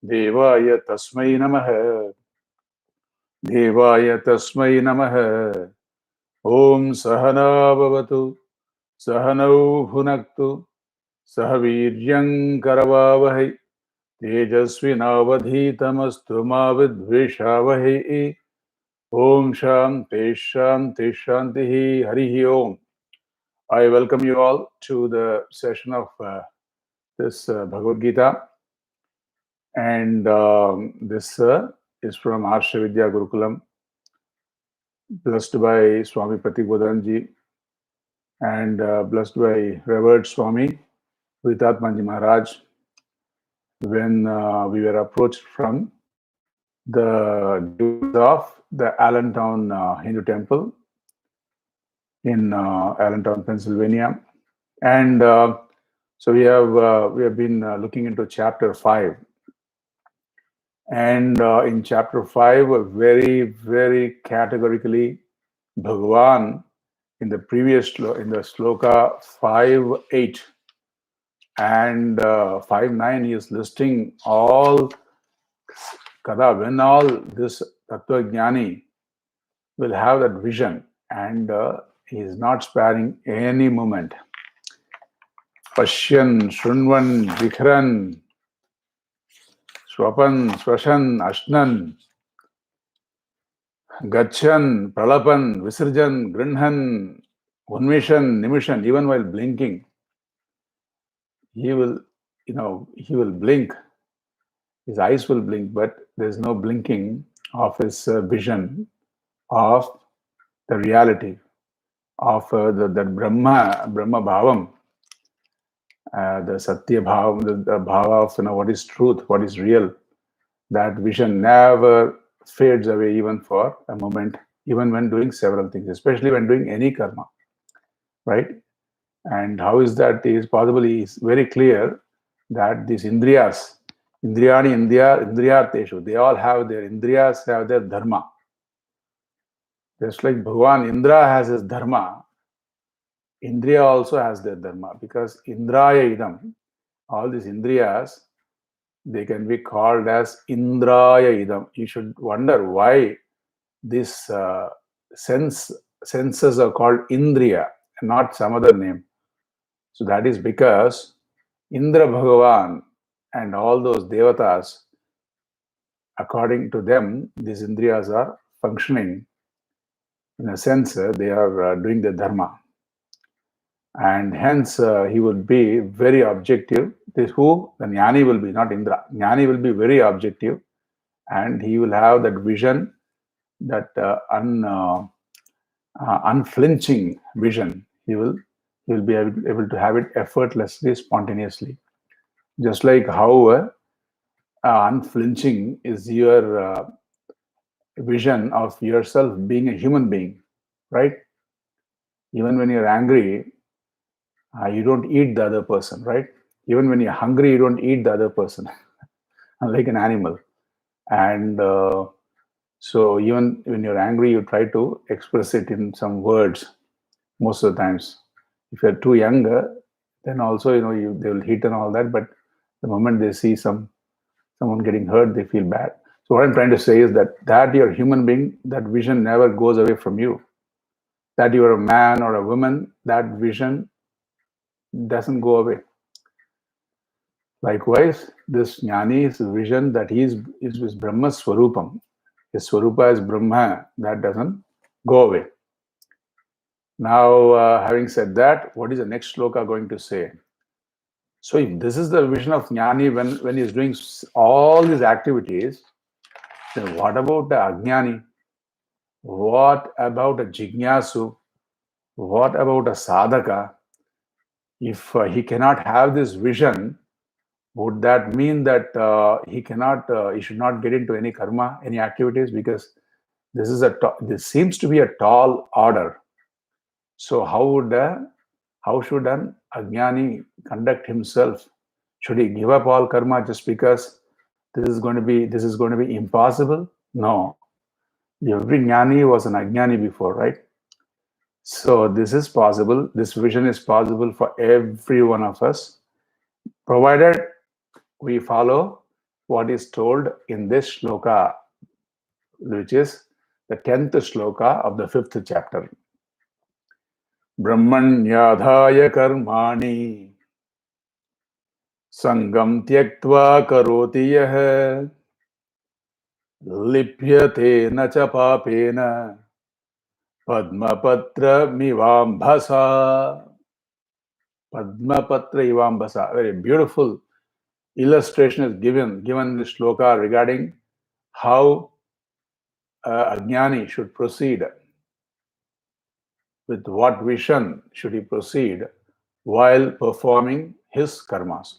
Devaya tasmai namaha. Devaya tasmai namaha. Om Sahana Bhavatu. Sahanau Bhunaktu. Sahaviryam Karavavahai. Tejasvinavadhitamastu ma vidvishavahi. Om Shanti Shanti Shanti Harihi Om. I welcome you all to the session of this Bhagavad Gita. And this is from Arsha Vidya Gurukulam, blessed by Swami Pratikbodanji and blessed by Revered Swami Vitatmanji Maharaj when we were approached from the devotees of the Allentown Hindu Temple in Allentown, Pennsylvania. And so we have been looking into chapter 5. And in chapter 5, very, very categorically, Bhagavan in the previous in the sloka 5.8 and 5.9, he is listing all kada, when all this Tattva Jnani will have that vision, and he is not sparing any moment. Pashyan, Shrunvan, Vikran, Swapan, Swashan, Ashnan, Gachan, Pralapan, Visarjan, Grinhan, Unmishan, Nimishan, even while blinking, he will blink. His eyes will blink, but there's no blinking of his vision of the reality of that Brahma Bhavam, the Satya Bhavam, the Bhava of what is truth, what is real. That vision never fades away even for a moment, even when doing several things, especially when doing any karma, right? And how is that is possible? Is very clear that these indriyas, indriyani, indriyarteshu, they all have their indriyas, have their dharma. Just like Bhagavan Indra has his dharma, Indriya also has their dharma, because Indraya idam, all these indriyas, they can be called as Indraya idam. You should wonder why these senses are called Indriya and not some other name. So that is because Indra Bhagavan and all those devatas, according to them, these indriyas are functioning. In a sense, they are doing the dharma. And hence, he will be very objective. This who? The Jnani will be, not Indra. Jnani will be very objective, and he will have that vision, that unflinching vision. He will be able to have it effortlessly, spontaneously. Just like how unflinching is your vision of yourself being a human being, right? Even when you're angry, you don't eat the other person, right? Even when you're hungry, you don't eat the other person, unlike an animal. And so even when you're angry, you try to express it in some words most of the times. If you're too young, then also, they will hit and all that, but the moment they see someone getting hurt, they feel bad. So what I'm trying to say is that you're a human being, that vision never goes away from you. That you're a man or a woman, that vision doesn't go away. Likewise, this Jnani's vision that he is Brahma Swarupam. His Swarupa is Brahma, that doesn't go away. Now, having said that, what is the next sloka going to say? So if this is the vision of Jnani when he's doing all these activities, then what about the Ajnani? What about a Jignasu? What about a Sadhaka? If he cannot have this vision, would that mean that he should not get into any karma, any activities? Because this seems to be a tall order. So how should an Ajnani conduct himself? Should he give up all karma just because this is going to be impossible? No. Every Jnani was an Ajnani before, right? So this is possible. This vision is possible for every one of us, provided we follow what is told in this shloka, which is the 10th shloka of the 5th chapter. Brahmanyadhaya karmani sangam tyaktva karoti yah lipyate na cha papena padmapatra mivambhasa. Padmapatra ivambhasa. Very beautiful illustration is given in this shloka regarding how a jnani should proceed. With what vision should he proceed while performing his karmas?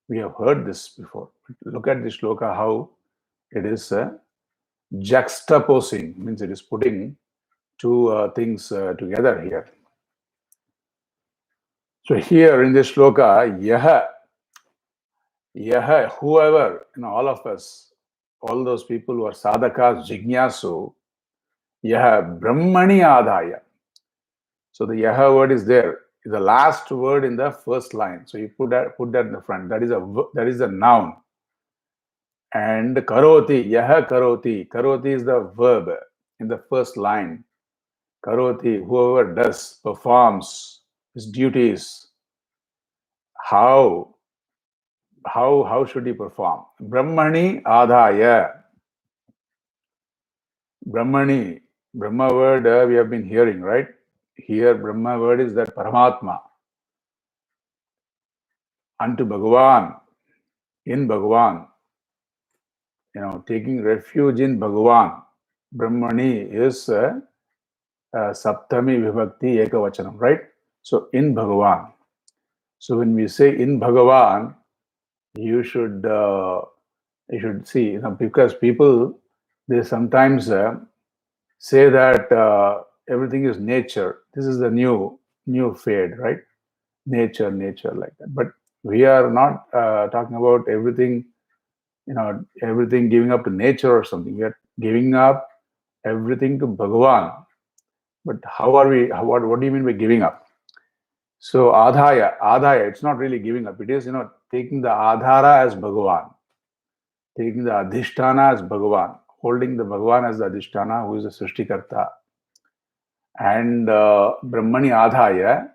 We have heard this before. Look at this shloka, how it is juxtaposing, means it is putting two things together here. So here in this shloka, yaha, whoever, all of us, all those people who are sadhakas, jignyasu, yaha brahmani adhaya. So the yaha word is there. Is the last word in the first line. So you put that in the front. That is a noun. And karoti, yaha karoti. Karoti is the verb in the first line. Karoti, whoever does, performs his duties. How should he perform? Brahmani adhaya. Brahmani, Brahma word we have been hearing, right? Here Brahma word is that Paramatma. Unto Bhagavan, in Bhagavan, taking refuge in Bhagavan. Brahmani is Saptami Vibhakti Ekavachanam, right? So in Bhagavan. So when we say in Bhagavan, you should see, because people, they sometimes say that everything is nature. This is the new fad, right? Nature like that. But we are not talking about everything, everything giving up to nature or something. We are giving up everything to Bhagavan. But how are we? What do you mean by giving up? So adhaya, it's not really giving up. It is, taking the adhara as Bhagavan, taking the adhisthana as Bhagavan, holding the Bhagavan as the adhisthana, who is the Srishtikarta. And Brahmani adhaya,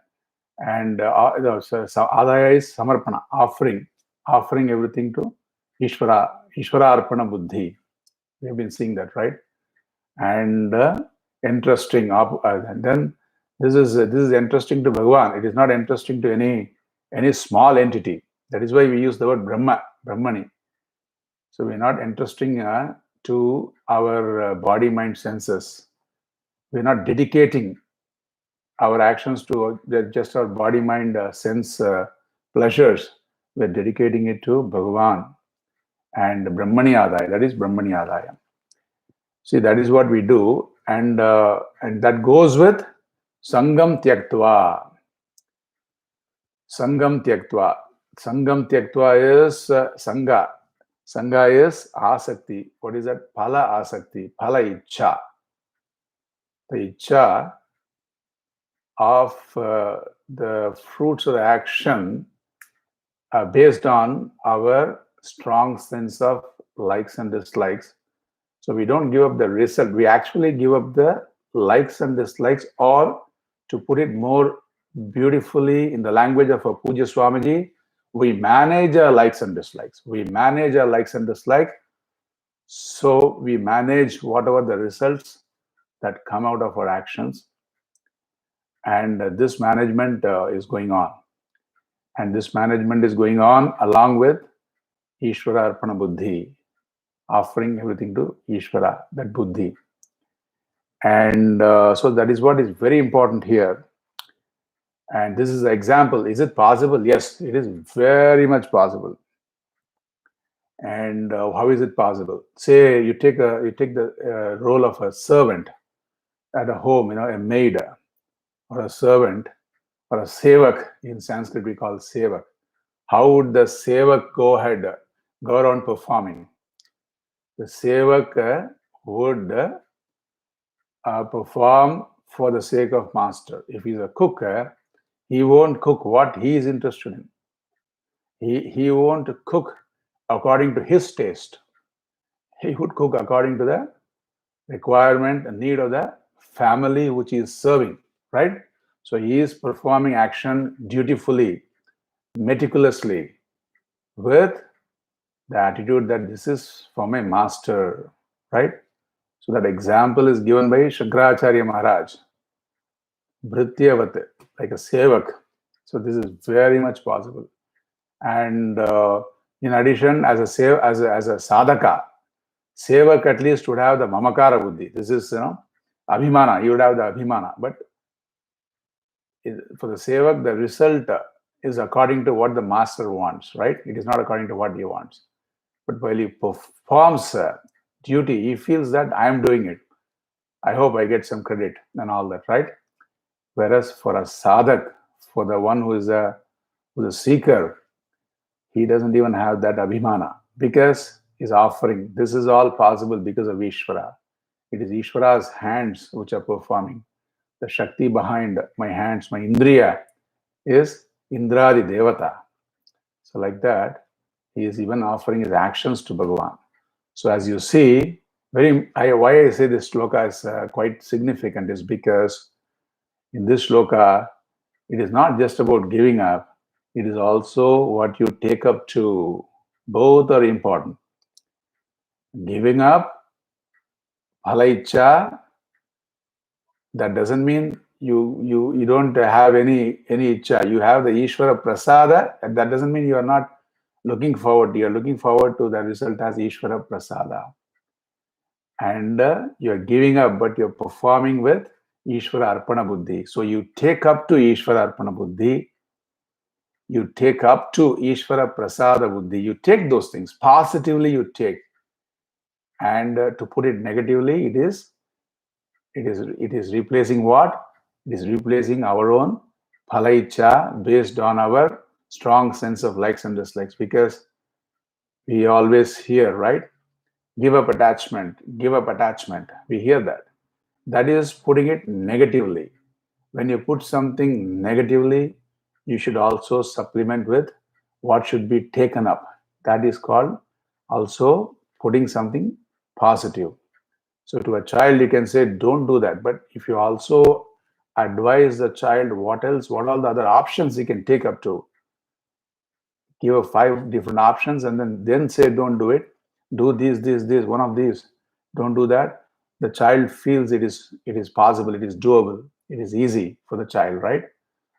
and adhaya is samarpana, offering everything to Ishvara arpana buddhi. We have been seeing that, right? And interesting. Then this is interesting to Bhagavan. It is not interesting to any small entity. That is why we use the word Brahmani. So we're not interesting to our body, mind, senses. We're not dedicating our actions to just our body, mind, sense pleasures. We're dedicating it to Bhagavan and Brahmani adhaya. That is Brahmani adhaya. See, that is what we do, and that goes with Sangam Tyaktva. Sangam Tyaktva. Sangam Tyaktva is Sangha. Sangha is Asakti. What is that? Phala Asakti. Phala Ichcha. The Ichcha of the fruits of the action based on our strong sense of likes and dislikes. So we don't give up the result. We actually give up the likes and dislikes, or to put it more beautifully in the language of a Puja Swamiji, we manage our likes and dislikes. We manage our likes and dislikes. So we manage whatever the results that come out of our actions. And this management is going on. And this management is going on along with Ishvara Arpana Buddhi, offering everything to Ishvara, that Buddhi. And so that is what is very important here. And this is an example. Is it possible? Yes, it is very much possible. And how is it possible? Say you take the role of a servant at a home, a maid, or a servant, or a sevak. In Sanskrit we call sevak. How would the sevak go around performing? The sevak would perform for the sake of master. If he's a cook, he won't cook what he is interested in. He won't cook according to his taste. He would cook according to the requirement and need of the family which he is serving, right? So he is performing action dutifully, meticulously, with the attitude that this is for my master, right? So that example is given by Shankaracharya Maharaj, Bhrityavat, like a sevak. So this is very much possible. And in addition, as a sadhaka, sevak at least would have the mamakara buddhi. This is, abhimana. You would have the abhimana. But for the sevak, the result is according to what the master wants, right? It is not according to what he wants. But while he performs duty, he feels that I am doing it. I hope I get some credit and all that, right? Whereas for a sadhak, for the one who's a seeker, he doesn't even have that abhimana because he's offering. This is all possible because of Ishvara. It is Ishvara's hands which are performing. The Shakti behind my hands, my Indriya, is Indradi Devata. So like that, he is even offering his actions to Bhagavan. So as you see, why I say this shloka is quite significant is because in this shloka, it is not just about giving up, it is also what you take up to. Both are important. Giving up, phalaicha, that doesn't mean you don't have any icha. You have the Ishvara Prasada, and that doesn't mean you are not looking forward. You are looking forward to the result as Ishvara Prasada. And you are giving up, but you're performing with Ishvara Arpana Buddhi. So you take up to Ishvara Arpana Buddhi. You take up to Ishvara Prasada Buddhi. You take those things. Positively you take. And to put it negatively, it is replacing what? It is replacing our own phalaicha based on our strong sense of likes and dislikes. Because we always hear, right? Give up attachment, give up attachment. We hear that. That is putting it negatively. When you put something negatively, you should also supplement with what should be taken up. That is called also putting something positive. So to a child, you can say, don't do that. But if you also advise the child what all the other options he can take up to, give 5 different options and then say, don't do it. Do this, one of these. Don't do that. The child feels it is possible, it is doable, it is easy for the child, right?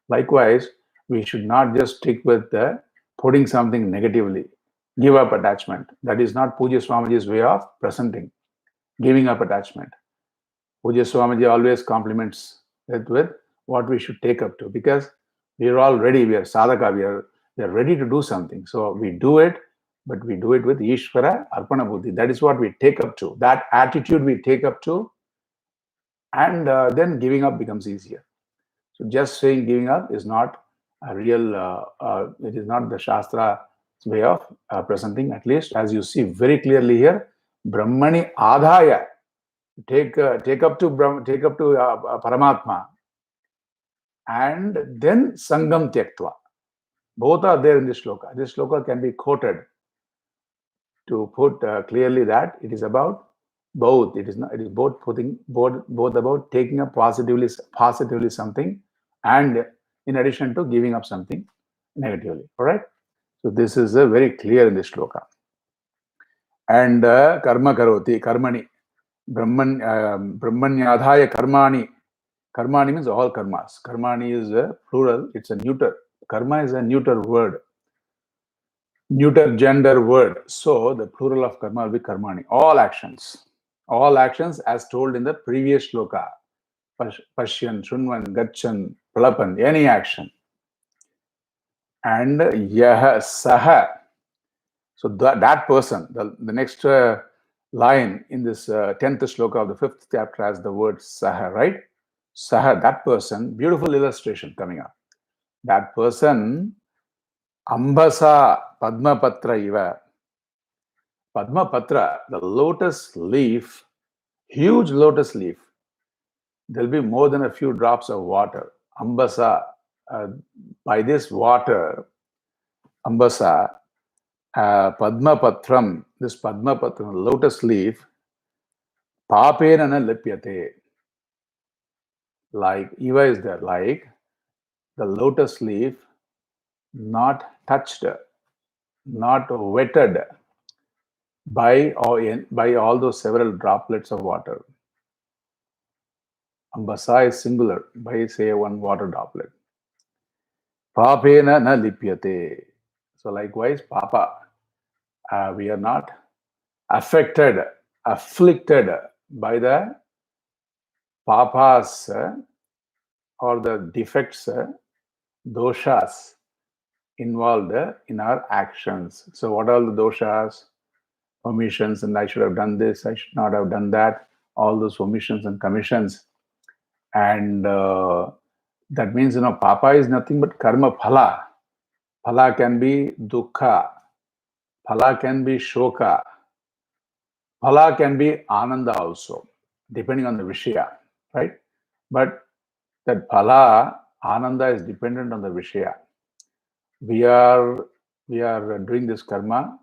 Likewise, we should not just stick with putting something negatively. Give up attachment. That is not Pujya Swamiji's way of presenting. Giving up attachment. Pujya Swamiji always compliments it with what we should take up to, because we are all ready. We are sadhaka. We are ready to do something. So we do it, but we do it with Ishvara Arpana Buddhi. That is what we take up to. That attitude we take up to, and then giving up becomes easier. So just saying giving up is not a real, it is not the Shastra's way of presenting, at least as you see very clearly here. Brahmani adhaya, take up to Paramatma, and then Sangam Tyaktva. Both are there in this shloka. This shloka can be quoted to put clearly that it is about both. It is not. It is both about taking up positively something, and in addition to giving up something negatively. All right. So this is very clear in this shloka. And karma karoti, karmani, brahmanyadhaya karmani. Karmani means all karmas. Karmani is a plural. It's a neuter. Karma is a neuter word. Neuter gender word. So the plural of karma will be karmani. All actions. All actions as told in the previous shloka. Pashyan, Shunvan, Gachan, Pralapan, any action. And Yaha Saha. So that person, the next line in this 10th shloka of the 5th chapter has the word Saha, right? Saha, that person, beautiful illustration coming up. That person, Ambasa Padmapatra Iva. Padmapatra, the lotus leaf, huge lotus leaf. There'll be more than a few drops of water. Ambasa, by this water, Ambasa, Padma Patram, this Padma Patram, lotus leaf, Papena na lipyate. Like, Eva is there, like the lotus leaf, not touched, not wetted by all those several droplets of water. Ambasa is singular, by say one water droplet. Papena na lipyate. So likewise, Papa, we are not afflicted by the papas or the defects, doshas involved in our actions. So what are the doshas? Omissions, and I should have done this, I should not have done that, all those omissions and commissions. And that means, papa is nothing but karma phala. Phala can be dukkha, phala can be shoka, phala can be ananda also, depending on the vishaya, right? But that phala, ananda is dependent on the vishaya. We are doing this karma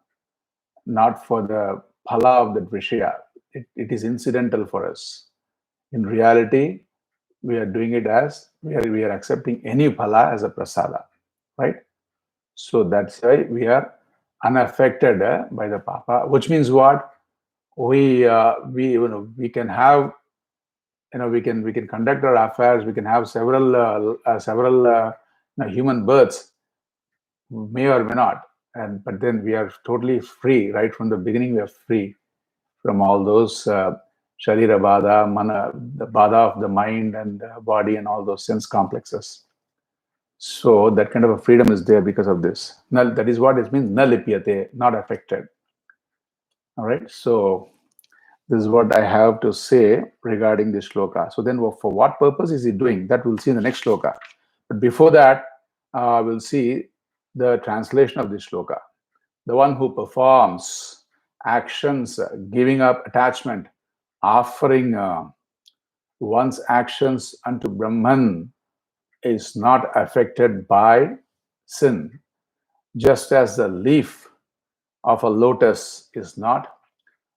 not for the phala of that vishaya. It is incidental for us. In reality, we are doing it as we are accepting any phala as a prasada, right? So that's why we are unaffected by the papa. Which means what? We can have, we can conduct our affairs. We can have several human births, may or may not, but then we are totally free right from the beginning. We are free from all those sharira bada, mana, the bada of the mind and body, and all those sense complexes. So that kind of a freedom is there because of this. That is what it means, na lipyate, not affected. All right. So this is what I have to say regarding this shloka. So then for what purpose is he doing? That we'll see in the next shloka. But before that, we'll see the translation of this shloka. The one who performs actions, giving up attachment, offering one's actions unto Brahman, is not affected by sin, just as the leaf of a lotus is not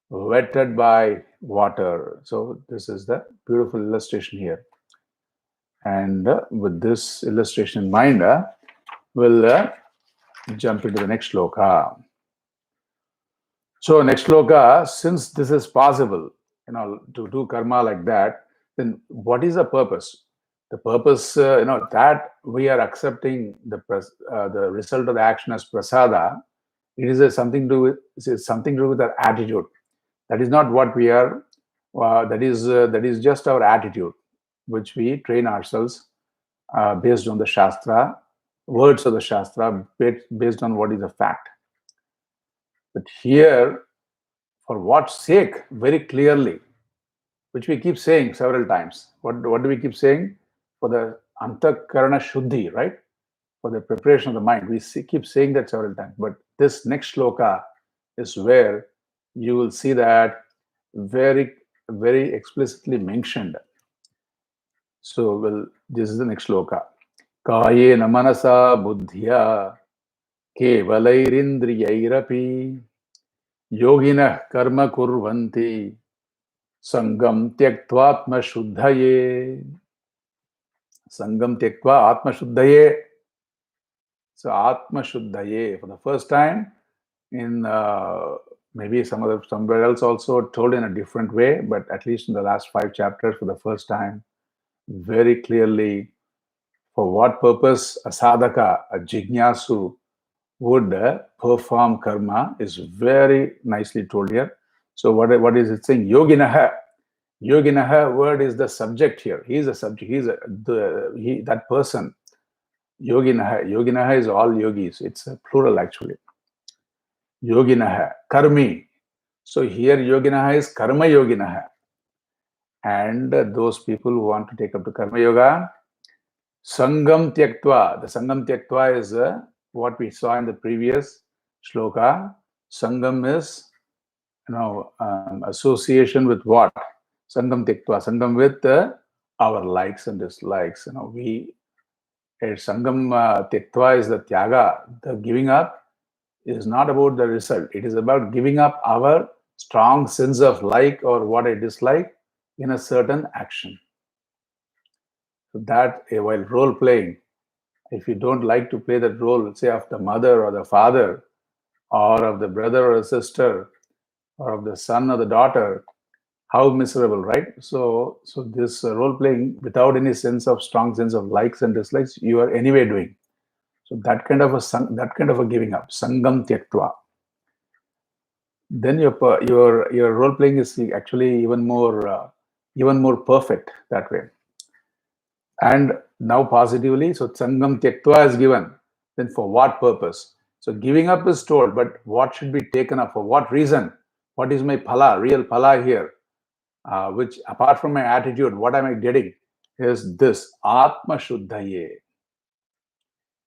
wetted by water. So this is the beautiful illustration here. And with this illustration in mind, we'll jump into the next shloka. So next shloka, since this is possible, to do karma like that, then what is the purpose? The purpose, that we are accepting the result of the action as prasada. It is something to do with our attitude. That is not what we are. That is just our attitude, which we train ourselves based on the shastra, words of the shastra, based on what is a fact. But here, for what sake, very clearly, which we keep saying several times. What do we keep saying? For the antakarana shuddhi, right? For the preparation of the mind. We keep saying that several times. But this next shloka is where you will see that very, very explicitly mentioned. So, this is the next shloka. Kayena manasa buddhya kevalairindriyairapi yoginah karma kurvanti sangam tyaktva atma shuddhaye. Sangam tyaktva atma shuddhaye. So atma shuddhaye, for the first time, in maybe somewhere else also told in a different way, but at least in the last 5 chapters, for the first time, very clearly, for what purpose a sadhaka, a jignasu, would perform karma is very nicely told here. So what is it saying? Yoginaha. Yoginaha word is the subject here. He is a subject. That person. Yoginaha. Yoginaha is all yogis. It's a plural actually. Yoginaha. Karmi. So here Yoginaha is karma yoginaha. And those people who want to take up to karma yoga, sangam tyaktva. The sangam tyaktva is what we saw in the previous shloka. Sangam is, association with what? Sangam tyaktva. Sangam with our likes and dislikes. Sangam tyaktva is the tyaga, the giving up It is not about the result. It is about giving up our strong sense of like or what I dislike in a certain action. So that while role playing, if you don't like to play that role, say of the mother or the father, or of the brother or the sister, or of the son or the daughter, how miserable, right? So this role playing without any strong sense of likes and dislikes, you are anyway doing. So that kind of a giving up, sangam tyaktva. Then your role playing is actually even more perfect that way. And now positively, so sangam tyaktva is given. Then for what purpose? So giving up is told, but what should be taken up for what reason? What is my phala, real phala here? Which apart from my attitude, what am I getting? Is this Atma Shuddhaye.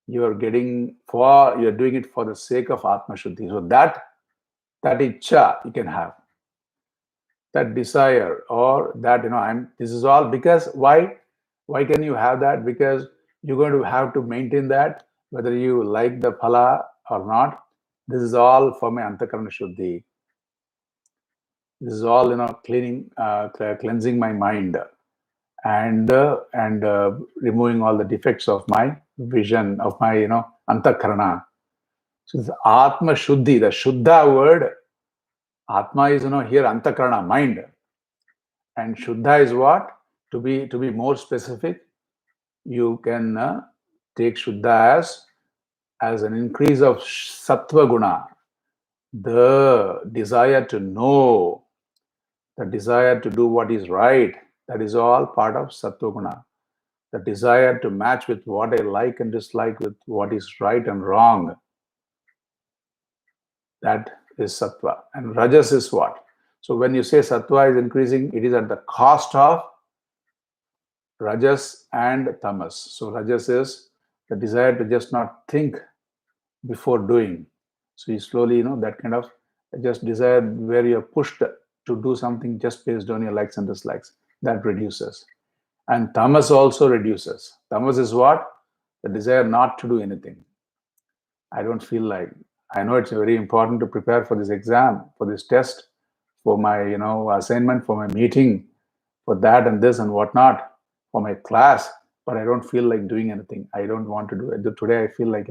You're doing it for the sake of Atma Shuddhi. So that ichcha you can have, that desire, or that, this is all because why can you have that? Because you're going to have to maintain that, whether you like the phala or not. This is all for my Antakarana Shuddhi. This is all, cleansing my mind and removing all the defects of my vision, of my, Antakarana. So this Atma Shuddhi, the Shuddha word, Atma is, here Antakarana, mind. And Shuddha is what? To be more specific, you can take Shuddha as an increase of Sattva Guna, the desire to know, the desire to do what is right. That is all part of Sattva Guna. The desire to match with what I like and dislike with what is right and wrong. That is Sattva. And Rajas is what? So when you say Sattva is increasing, it is at the cost of Rajas and Tamas. So Rajas is the desire to just not think before doing. So you slowly, that kind of just desire where you're pushed to do something just based on your likes and dislikes. That reduces. And Tamas also reduces. Tamas is what? The desire not to do anything. I don't feel like. I know it's very important to prepare for this exam, for this test, for my, assignment, for my meeting, for that and this and whatnot, for my class, but I don't feel like doing anything. I don't want to do it. Today I feel like,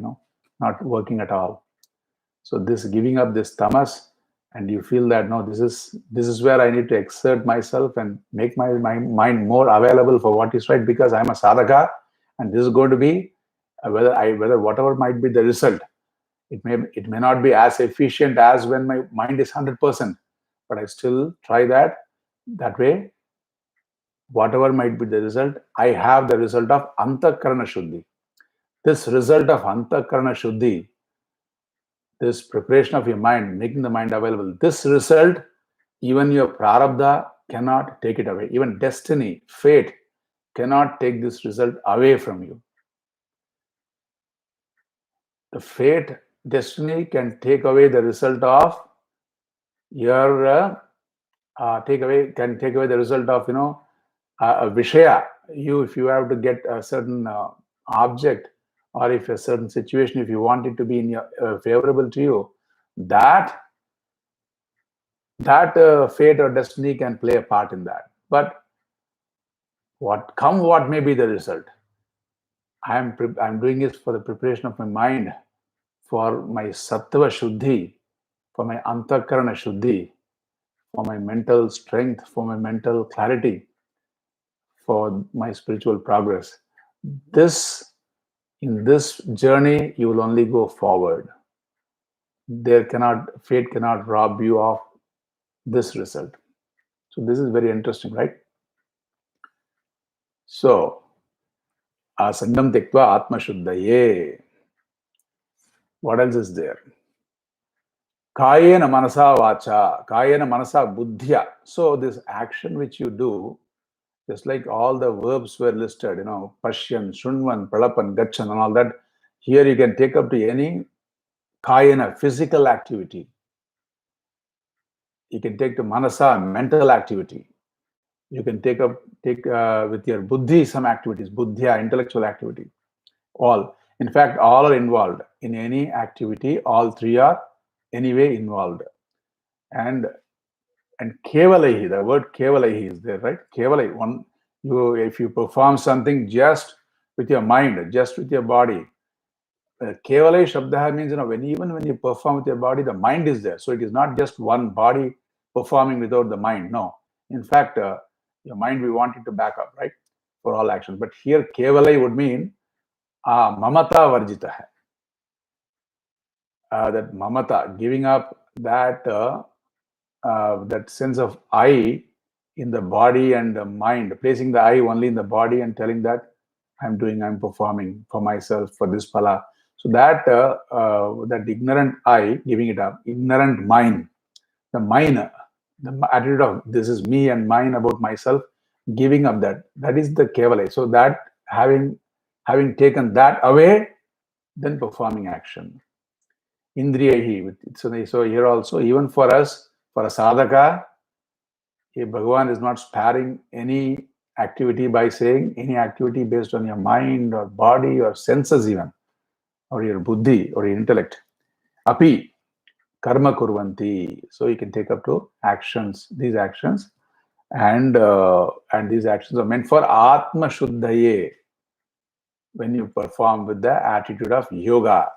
not working at all. So this giving up this tamas, and you feel that, no, this is where I need to exert myself and make my mind more available for what is right, because I'm a sadhaka, and this is going to be whether whatever might be the result. It may not be as efficient as when my mind is 100%, but I still try that way. Whatever might be the result, I have the result of Antakarana Shuddhi. This result of Antakarana Shuddhi, this preparation of your mind, making the mind available, this result, even your prarabdha cannot take it away. Even destiny, fate cannot take this result away from you. The fate, destiny can take away the result of your take away the result of a vishaya. If you have to get a certain object, or if a certain situation, if you want it to be in your favorable to you, that fate or destiny can play a part in that. But what may be the result, I'm doing this for the preparation of my mind, for my sattva shuddhi, for my antakarana shuddhi, for my mental strength, for my mental clarity, for my spiritual progress. In this journey, you will only go forward. Fate cannot rob you of this result. So this is very interesting, right? So, sangam tektva atma shuddhaye. What else is there? Kayena manasa vacha, kayena manasa buddhya. So this action which you do, just like all the verbs were listed, pashyan, shunvan, pralapan, gachan, and all that, here you can take up to any kayena, physical activity. You can take to manasa, mental activity. You can take with your buddhi some activities, buddhya, intellectual activity. All. In fact, all are involved in any activity. All three are anyway involved. And kevalahi, the word kevalahi is there, right? Kevalai, if you perform something just with your mind, just with your body, kevalai shabda means, even when you perform with your body, the mind is there. So it is not just one body performing without the mind. No. In fact, your mind, we want it to back up, right? For all actions. But here, kevalai would mean mamata varjita hai. That mamata, giving up that that sense of I in the body and the mind, placing the I only in the body and telling that I'm performing for myself, for this phala. So that that ignorant I, giving it up, ignorant mind, the mind, the attitude of this is me and mine about myself, giving up that is the kevalai. So that having taken that away, then performing action. Indriyahi. So here also, even for us, for a sadhaka, Bhagavan is not sparing any activity by saying any activity based on your mind or body or senses even, or your buddhi or your intellect. Api, karma kurvanti. So you can take up to actions, these actions. And these actions are meant for atma shuddhaye, when you perform with the attitude of yoga.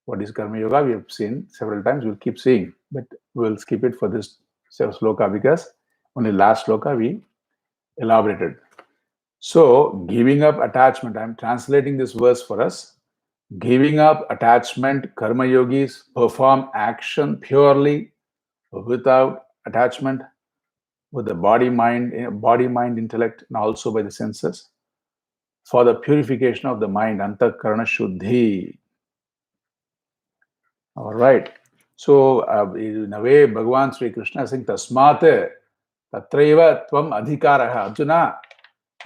What is karma yoga? We have seen several times. We'll keep seeing, but we'll skip it for this sloka because only last sloka we elaborated. So, giving up attachment. I'm translating this verse for us. Giving up attachment, karma yogis perform action purely without attachment, with the body, mind, intellect, and also by the senses, for the purification of the mind, antakarana shuddhi. All right. So, in a way, Bhagavan Sri Krishna is saying, Tasmate tatraiva tvam adhikaraha. Arjuna,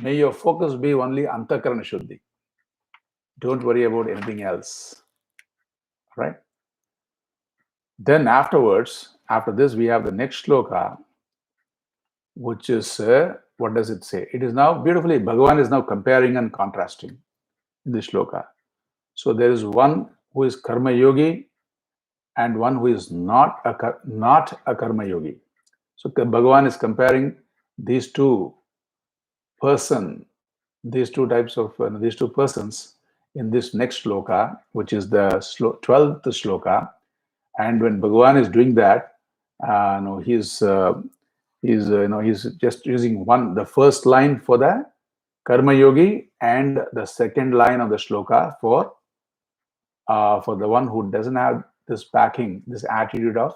may your focus be only antakarana shuddhi. Don't worry about anything else. All right. Then afterwards, after this, we have the next sloka, which is, what does it say? It is now beautifully, Bhagavan is now comparing and contrasting in this sloka. So there is one who is karma yogi and one who is not a karma yogi. So Bhagavan is comparing these two persons in this next sloka, which is the 12th sloka. And when Bhagavan is doing that, he's just using the first line for the karma yogi and the second line of the sloka for the one who doesn't have this backing, this attitude of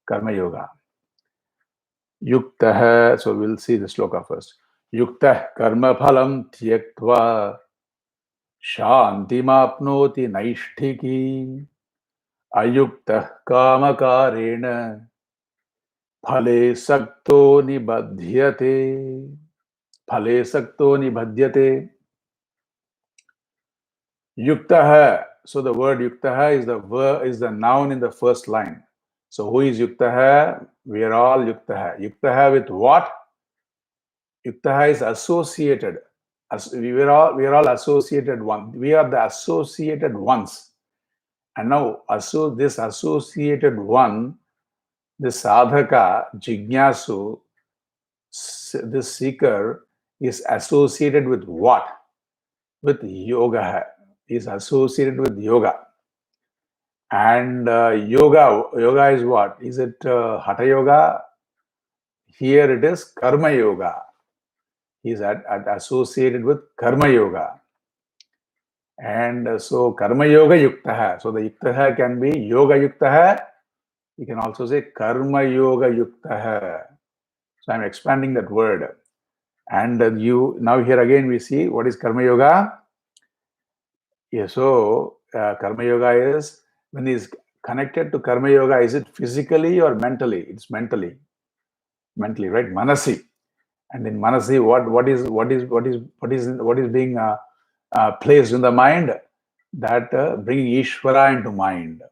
karma yoga. Yuktah, so we'll see the sloka first. Yuktah karma phalam tyaktva shantimapnoti naishthiki ayuktah kamakarena phale sakto nibadhyate. Phale sakto nibadhyate. Yuktah. So the word yuktah is the noun in the first line. So who is yuktah? We are all yuktah. Yuktah with what? Yuktah is associated. We are all associated one. We are the associated ones. And now this associated one, this sadhaka, jignasu, this seeker is associated with what? With yoga. He is associated with yoga. And yoga is what? Is it hatha yoga? Here it is karma yoga. He is associated with karma yoga. And so karma yoga yuktaha. So the yuktaha can be yoga yuktaha. You can also say karma yoga yuktaha. So I'm expanding that word. And now here again we see what is karma yoga. Yeah, so karma yoga is, when he's connected to karma yoga, is it physically or mentally? It's mentally, right? Manasi. And in Manasi, what is being placed in the mind? That bringing Ishvara into mind.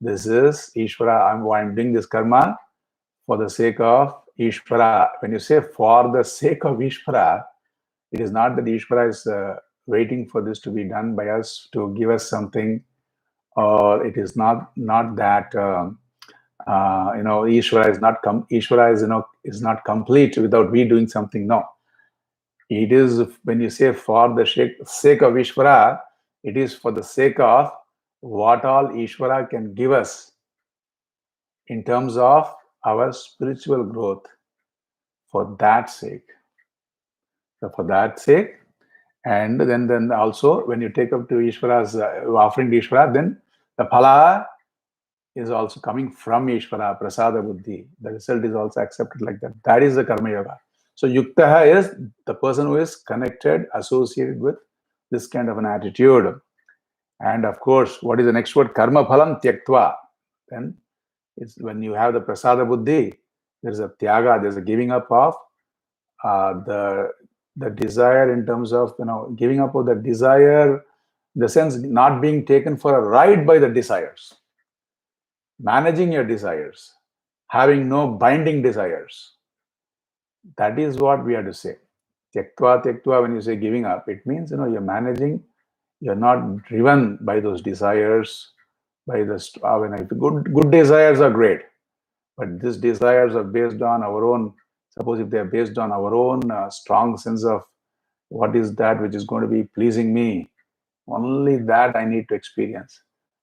This is Ishvara. I'm doing this karma for the sake of Ishvara. When you say for the sake of Ishvara, it is not that Ishvara is waiting for this to be done by us to give us something, or it is not that Ishvara is not Ishvara is not complete without we doing something. No, it is, when you say for the sake of Ishvara, it is for the sake of what all Ishvara can give us in terms of our spiritual growth. For that sake. So for that sake, and then also when you take up to Ishvara's offering to Ishvara, then the phala is also coming from Ishvara, prasada buddhi. The result is also accepted like that. That is the karma yoga. So yuktaha is the person who is connected, associated with this kind of an attitude. And of course, what is the next word? Karma phalam tyaktva. Then it's when you have the prasada buddhi, there's a tyaga, there's a giving up of the desire, in terms of giving up of the desire, in the sense not being taken for a ride by the desires, managing your desires, having no binding desires. That is what we have to say. Tyaktva, when you say giving up, it means you're managing, you're not driven by those desires, by the good desires are great, but these desires are based on our own. Suppose if they are based on our own strong sense of what is that which is going to be pleasing me, only that I need to experience.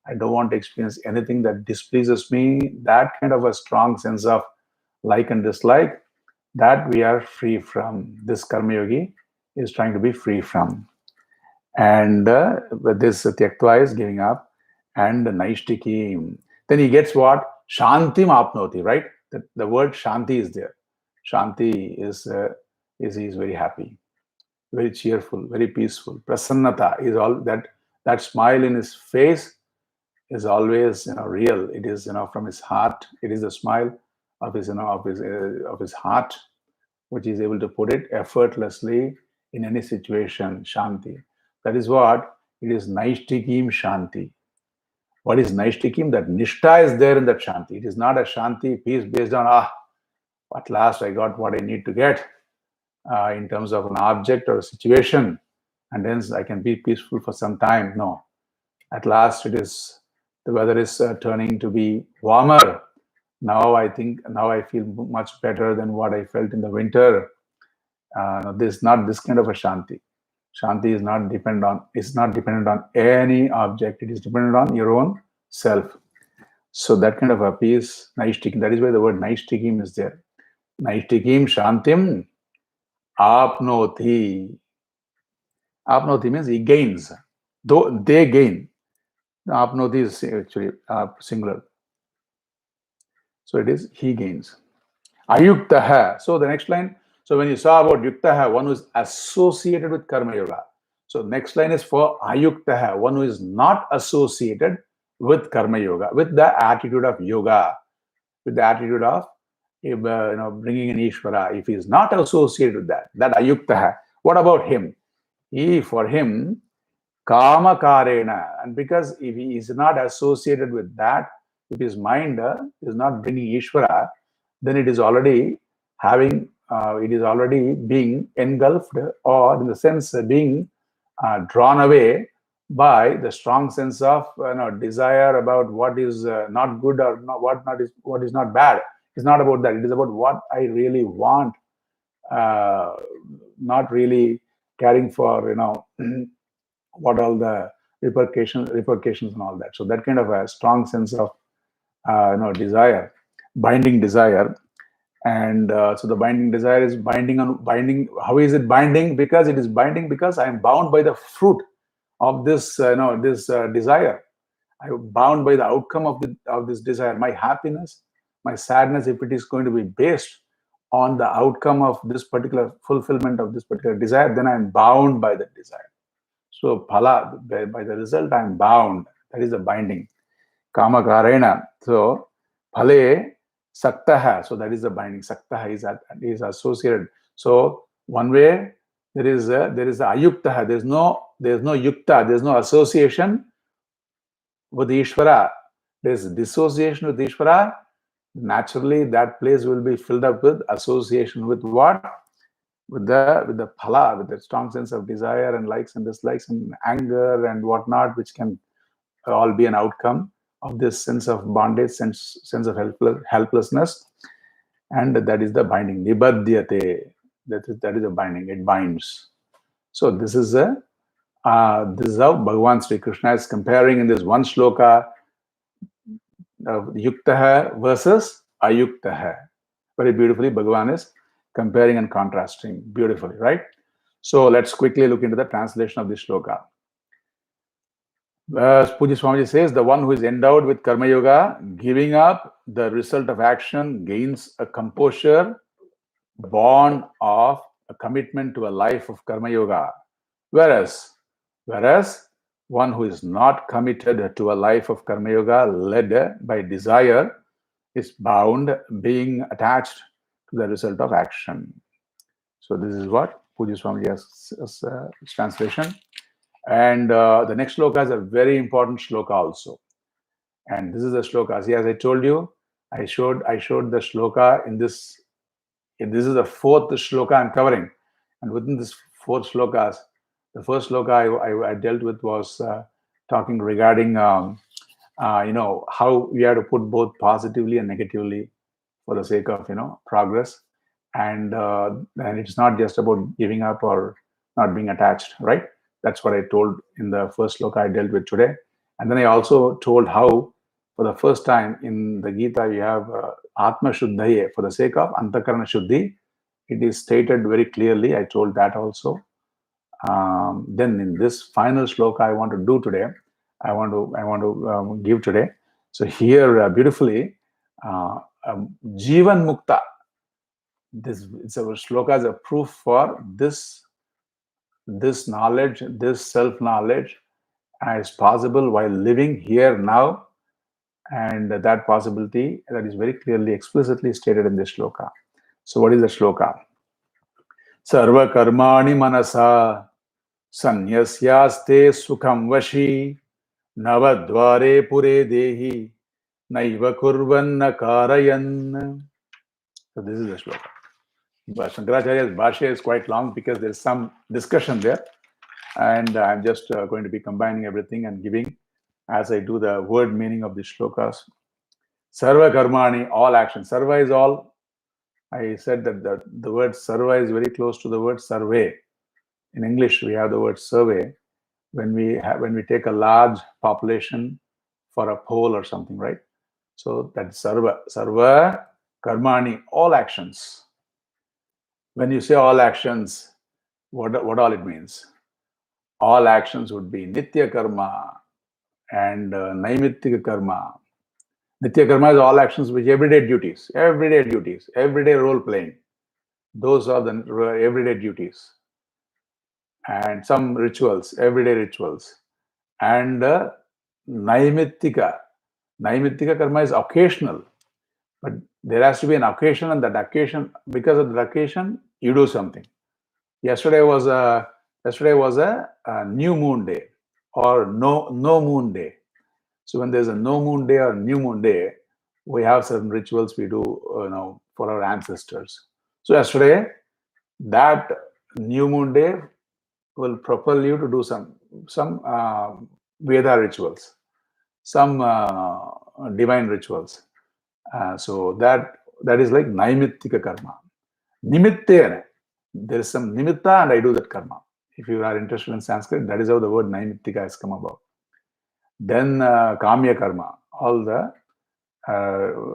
I don't want to experience anything that displeases me. That kind of a strong sense of like and dislike, that we are free from. This Karma Yogi is trying to be free from. And this Tyaktva is giving up, and Naishtikim. Then he gets what? Shantim apnoti, right? The word Shanti is there. Shanti is he is very happy, very cheerful, very peaceful. Prasannata is all that smile in his face is always real. It is from his heart. It is the smile of his of his heart, which is able to put it effortlessly in any situation. Shanti. That is what it is. Naishtikim Shanti. What is Naishtikim? That Nishtha is there in that Shanti. It is not a Shanti, peace based on at last I got what I need to get in terms of an object or a situation, and hence I can be peaceful for some time. No, at last the weather is turning to be warmer. Now I feel much better than what I felt in the winter. This not this kind of a Shanti. Shanti is not dependent on any object. It is dependent on your own self. So that kind of a peace, Naishtikim, that is why the word Naishtikim is there. Naishtikim Shantim apnoti. Apnoti means he gains. Though they gain. Apnoti is actually singular. So it is he gains. Ayuktaha. So the next line. So when you saw about yuktaha, one who is associated with karma yoga. So next line is for ayuktaha, one who is not associated with karma yoga, with the attitude of yoga, with the attitude of bringing in Ishvara. If he is not associated with that ayuktaha, what about him? For him, kama karena, and because if he is not associated with that, if his mind is not bringing Ishvara, then it is already having, it is already being engulfed, or in the sense being drawn away by the strong sense of desire about what is not good, or what is not bad. It's not about that. It is about what I really want, not really caring for what all the repercussions and all that. So that kind of a strong sense of desire, binding desire. And so the binding desire is binding. How is it binding? Because it is binding because I am bound by the fruit of this desire. I am bound by the outcome of this desire. My happiness, my sadness, if it is going to be based on the outcome of this particular fulfillment of this particular desire, then I am bound by that desire. So phala, by the result, I am bound. That is the binding. Kama karena. So phale saktaha. So that is the binding. Saktaha is associated. So one way there is a ayuktaha. There's no yukta. There's no association with Ishvara. There's dissociation with Ishvara. Naturally, that place will be filled up with association with what? with the phala, with the strong sense of desire and likes and dislikes and anger and whatnot, which can all be an outcome of this sense of bondage, sense of helplessness, and that is the binding. Nibadhyate. That is a binding. It binds. So this is how Bhagavan Sri Krishna is comparing in this one shloka yuktaha versus ayuktaha. Very beautifully, Bhagavan is comparing and contrasting beautifully, right? So let's quickly look into the translation of this shloka. Puji Swamiji says, the one who is endowed with Karma Yoga, giving up the result of action, gains a composure born of a commitment to a life of Karma Yoga. Whereas one who is not committed to a life of Karma Yoga, led by desire, is bound, being attached to the result of action. So this is what Puji Swamiji has as translation. And the next shloka is a very important shloka also. And this is the shloka. See, as I told you, I showed the shloka in this. This is the fourth shloka I'm covering. And within this fourth shlokas, the first shloka I dealt with was talking regarding, how we have to put both positively and negatively for the sake of, progress. And it's not just about giving up or not being attached, right? That's what I told in the first shloka I dealt with today. And then I also told how, for the first time in the Gita, we have Atma Shuddhaye, for the sake of Antakarana Shuddhi. It is stated very clearly. I told that also. Then in this final shloka I want to do today, I want to give today. So here beautifully, Jivan Mukta. It's a shloka as a proof for this knowledge, this self-knowledge is possible while living here now, and that possibility that is very clearly, explicitly stated in this shloka. So what is the shloka? Sarva karmani manasa sanyasyaste sukham vashi navadvare pure dehi naiva kurvanna karayan. So this is the shloka. But Shankaracharya's Bhashya is quite long because there's some discussion there. And I'm just going to be combining everything and giving as I do the word meaning of the shlokas. Sarva karmani, all action. Sarva is all. I said that the word sarva is very close to the word survey. In English, we have the word survey when we take a large population for a poll or something, right? So that's sarva karmani, all actions. When you say all actions, what all it means? All actions would be nitya karma and naimittika karma. Nitya karma is all actions which everyday duties, everyday role playing. Those are the everyday duties. And some rituals, everyday rituals. And naimittika. Naimittika karma is occasional. But there has to be an occasion, and that occasion, because of the occasion, you do something. Yesterday was a new moon day or no moon day. So when there's a no moon day or new moon day, we have certain rituals we do, for our ancestors. So yesterday, that new moon day will propel you to do some Veda rituals, some divine rituals. So that is like naimittika karma. Nimittena. There is some nimitta and I do that karma. If you are interested in Sanskrit, that is how the word naimittika has come about. Then kamya karma, all the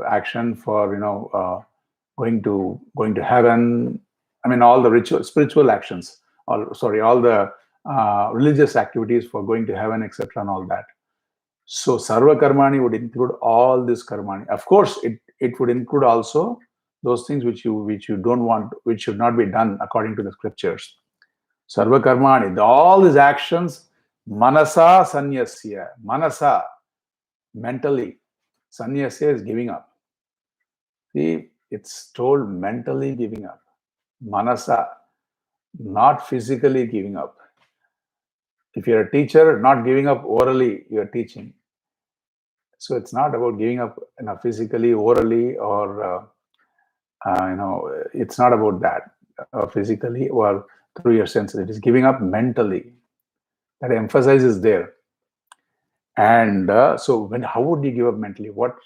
action for going to heaven. I mean, all the spiritual actions. All the religious activities for going to heaven, etc., and all that. So sarva karmani would include all this karmani. Of course, it would include also those things which you don't want, which should not be done according to the scriptures. Sarva karmani, all these actions, manasa sanyasya, manasa, mentally, sanyasya is giving up. See, it's told mentally giving up. Manasa, not physically giving up. If you're a teacher, not giving up orally, you're teaching. So it's not about giving up physically, orally, or it's not about that. or physically or through your senses. It is giving up mentally. That emphasis is there. And so how would you give up mentally? What?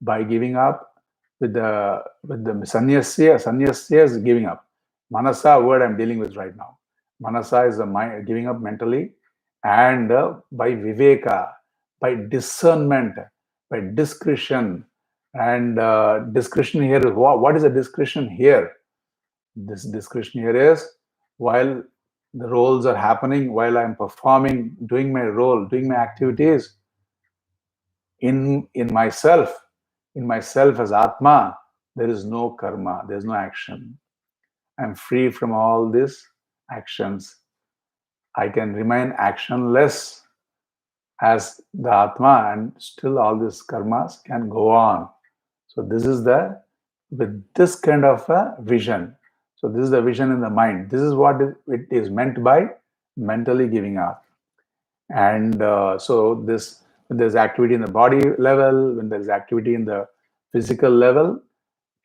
By giving up with the sannyasya. Sannyasya is giving up. Manasa word I'm dealing with right now. Manasa is the mind, giving up mentally, and by viveka, by discernment, by discretion. And discretion here is what is the discretion here? This discretion here is while the roles are happening, while I'm performing, doing my role, doing my activities in myself as Atma, there is no karma, there is no action. I'm free from all these actions. I can remain actionless as the Atma, and still all these karmas can go on. So this is with this kind of a vision. So this is the vision in the mind. This is what it is meant by mentally giving up. And so when there's activity in the body level, when there's activity in the physical level,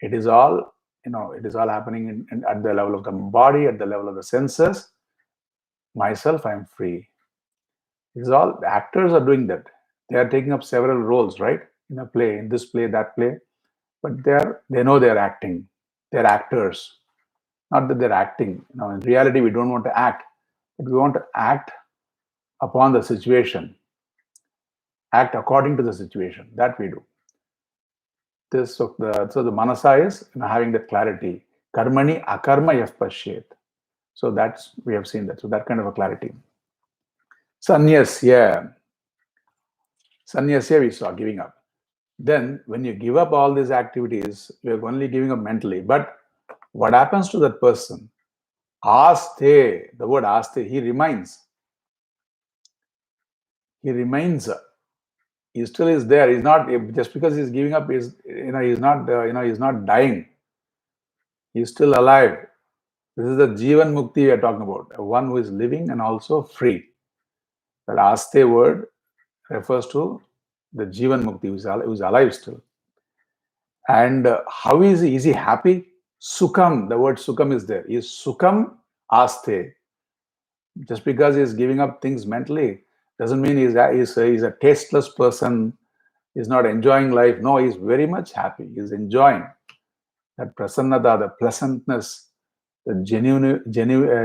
it is all happening at the level of the body, at the level of the senses. Myself, I'm free. It is all, the actors are doing that. They are taking up several roles, right? In a play, in this play, that play. But they know they're acting. They're actors. Not that they're acting. In reality, we don't want to act, but we want to act upon the situation. Act according to the situation. That we do. So the manasa is having that clarity. Karmani akarma yaf pashyet. So we have seen that. So that kind of a clarity. Sannyasya we saw, giving up. Then when you give up all these activities, you're only giving up mentally. But what happens to that person? Aste, the word aste, he remains. He remains. He still is there. He's not, just because he's giving up, he's not dying. He's still alive. This is the Jivan Mukti we are talking about, one who is living and also free. That Aste word refers to the Jivan Mukti, who's alive still. And how is he? Is he happy? Sukham, the word Sukham is there. Is Sukham Aste. Just because he's giving up things mentally doesn't mean he's a tasteless person. He's not enjoying life. No, he's very much happy. He's enjoying that prasannata, the pleasantness, the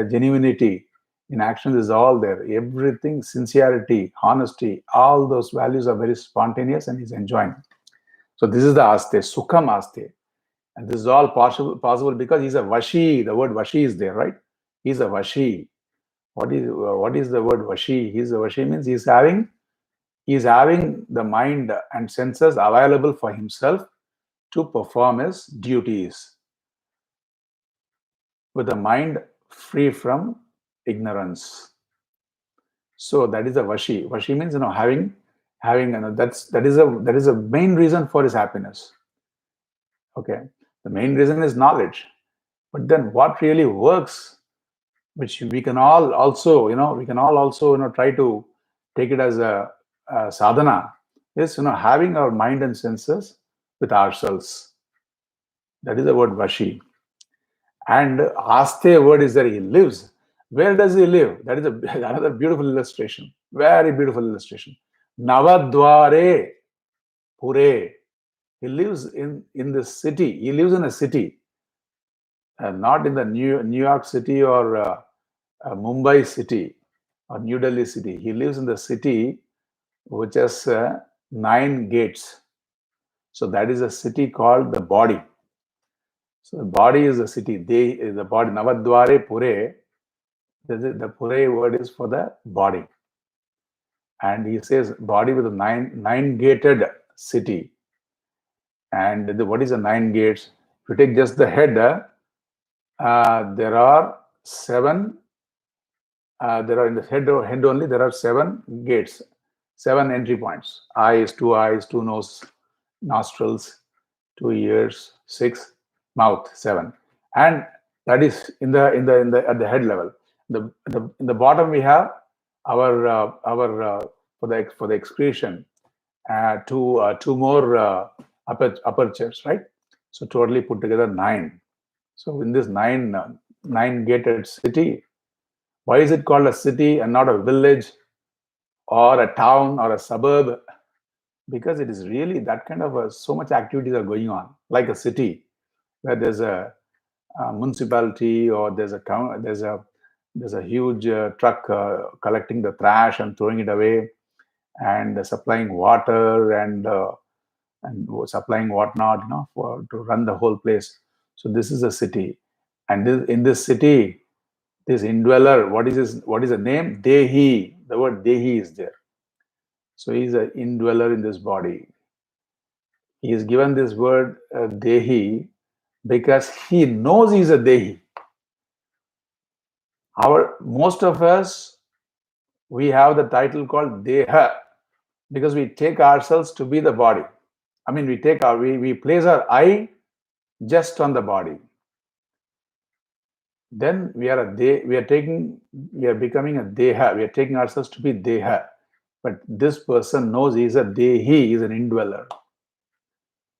genuinity in actions is all there. Everything, sincerity, honesty, all those values are very spontaneous, and he's enjoying. So this is the aste, sukham aste. And this is all possible because he's a vashi. The word vashi is there, right? He's a vashi. What is the word vashi? He's a vashi means he's having the mind and senses available for himself to perform his duties with the mind free from ignorance. So that is a vashi. Vashi means having that is a main reason for his happiness. Okay, the main reason is knowledge. But then what really works, which we can all also try to take it as a sadhana, is having our mind and senses with ourselves. That is the word vashi. And aste word is that he lives. Where does he live? That is another beautiful illustration. Very beautiful illustration. Navadware Pure. He lives in the city. He lives in a city. Not in the New York City or Mumbai City or New Delhi City. He lives in the city which has 9 gates. So that is a city called the body. So the body is the city. The body. Navadware Pure. The Pure word is for the body. And he says body with a nine gated city. And what is the 9 gates? If you take just the head, there are 7. There are in the head only. There are 7 gates, 7 entry points. 2 eyes, 2 nostrils, 2 ears, 6 mouth, 7. And that is in the at the head level. In the bottom we have our for the excretion, 2 more apertures, right? So totally put together 9. So in this 9 nine-gated city. Why is it called a city and not a village or a town or a suburb? Because it is really that kind of so much activities are going on, like a city where there's a municipality, or there's a huge truck collecting the trash and throwing it away, and supplying water and supplying whatnot, to run the whole place. So this is a city, and in this city, this indweller, what is the name? Dehi. The word Dehi is there. So he's an indweller in this body. He is given this word Dehi because he knows he's a Dehi. Most of us, we have the title called Deha because we take ourselves to be the body. I mean, we place our eye just on the body. Then we are becoming a Deha. We are taking ourselves to be Deha. But this person knows he is a Dehi, he is an indweller.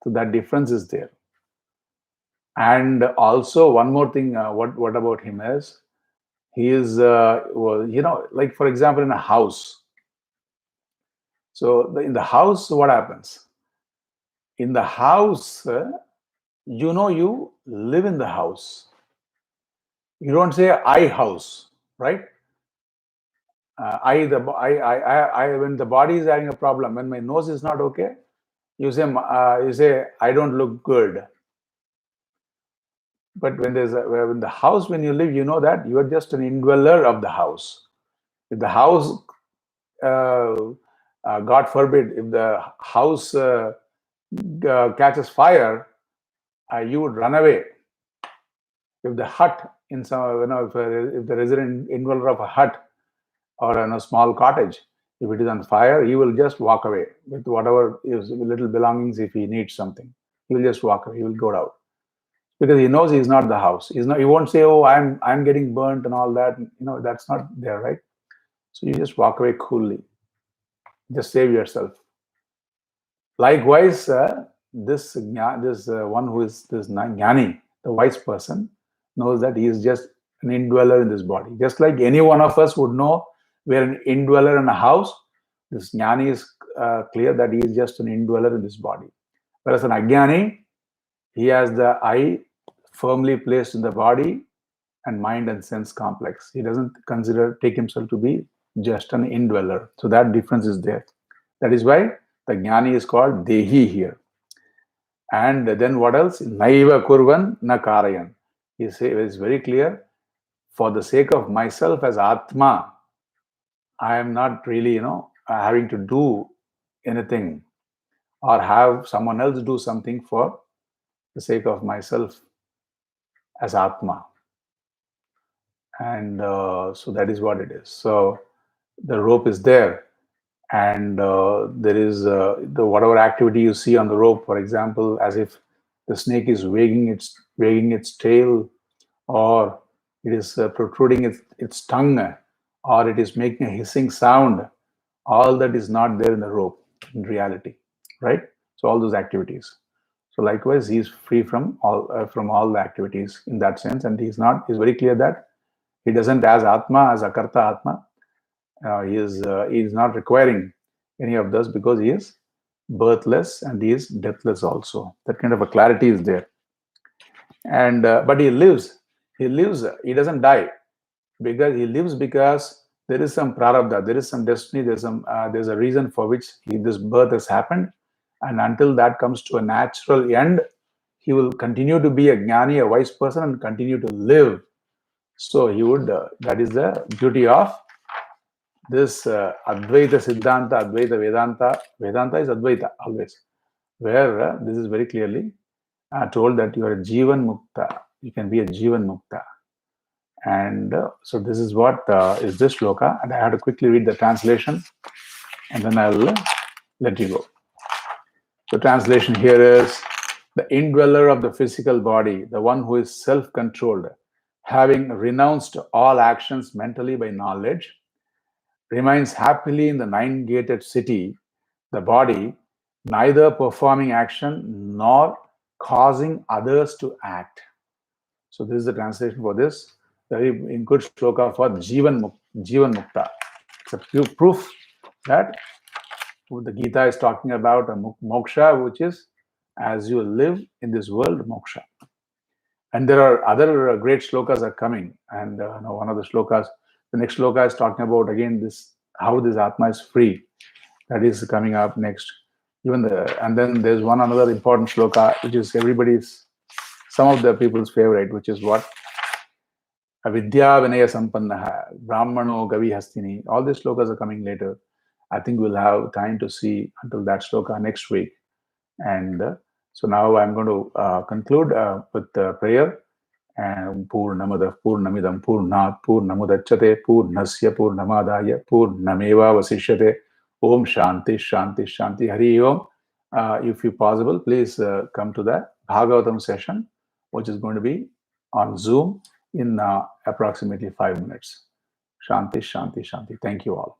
So that difference is there. And also one more thing, what about him is, he is, like for example, in a house. So in the house, what happens? In the house, you live in the house. You don't say I house, right? When the body is having a problem, when my nose is not okay, you say I don't look good. But when in the house, when you live, you know that you are just an indweller of the house. If the house, God forbid, if the house catches fire, you would run away. If the hut in some, if the resident indweller of a hut or in a small cottage, if it is on fire, he will just walk away with whatever his little belongings. If he needs something, he will just walk away. He will go out because he knows he's not the house. He won't say, "Oh, I'm getting burnt" and all that. That's not there, right? So you just walk away coolly. Just save yourself. Likewise, this one who is this jnani, the wise person, knows that he is just an indweller in this body. Just like any one of us would know we're an indweller in a house, this jnani is clear that he is just an indweller in this body. Whereas an ajnani, he has the eye firmly placed in the body and mind and sense complex. He doesn't take himself to be just an indweller. So that difference is there. That is why the jnani is called Dehi here. And then what else? Naiva kurvan na karayan. He is very clear. For the sake of myself as Atma, I am not really, having to do anything or have someone else do something for the sake of myself as Atma. And so that is what it is. So the rope is there, and there is the whatever activity you see on the rope, for example, as if the snake is wagging its tail, or it is protruding its tongue, or it is making a hissing sound. All that is not there in the rope in reality, right? So all those activities. So likewise, he is free from all the activities in that sense, and he's very clear that he doesn't, as Atma, as Akarta Atma, he is not requiring any of this because he is birthless and he is deathless also. That kind of a clarity is there. And but he lives. He doesn't die because he lives because there is some prarabdha, there is some destiny, there's a reason for which this birth has happened, and until that comes to a natural end, he will continue to be a jnani, a wise person, and continue to live. So he would. That is the beauty of this Advaita Siddhanta, Advaita Vedanta. Vedanta is Advaita always, where this is very clearly told that you are a Jivan Mukta. You can be a Jivan Mukta. And so this is what is this shloka. And I have to quickly read the translation, and then I'll let you go. The translation here is: the indweller of the physical body, the one who is self-controlled, having renounced all actions mentally by knowledge, remains happily in the nine-gated city, the body, neither performing action nor causing others to act. So this is the translation for this. Very in good shloka for Jivan Mukta. It's a proof that the Gita is talking about a moksha, which is as you live in this world, moksha. And there are other great shlokas are coming. And one of the shlokas, the next shloka is talking about again this how this Atma is free. That is coming up next. And then there's one another important shloka, which is some of the people's favorite, which is what? Avidya Vinaya Sampannaha, Brahmano Gavi Hastini. All these shlokas are coming later. I think we'll have time to see until that shloka next week. And so now I'm going to conclude with prayer. And Purnamada Purnamidam Purnat Purnamudachate Purnasya Purnamadaya Purnameva Vasishyate. Om Shanti Shanti Shanti Hari Om. If you possible, please come to the Bhagavatam session, which is going to be on Zoom in approximately 5 minutes. Shanti Shanti Shanti. Thank you all.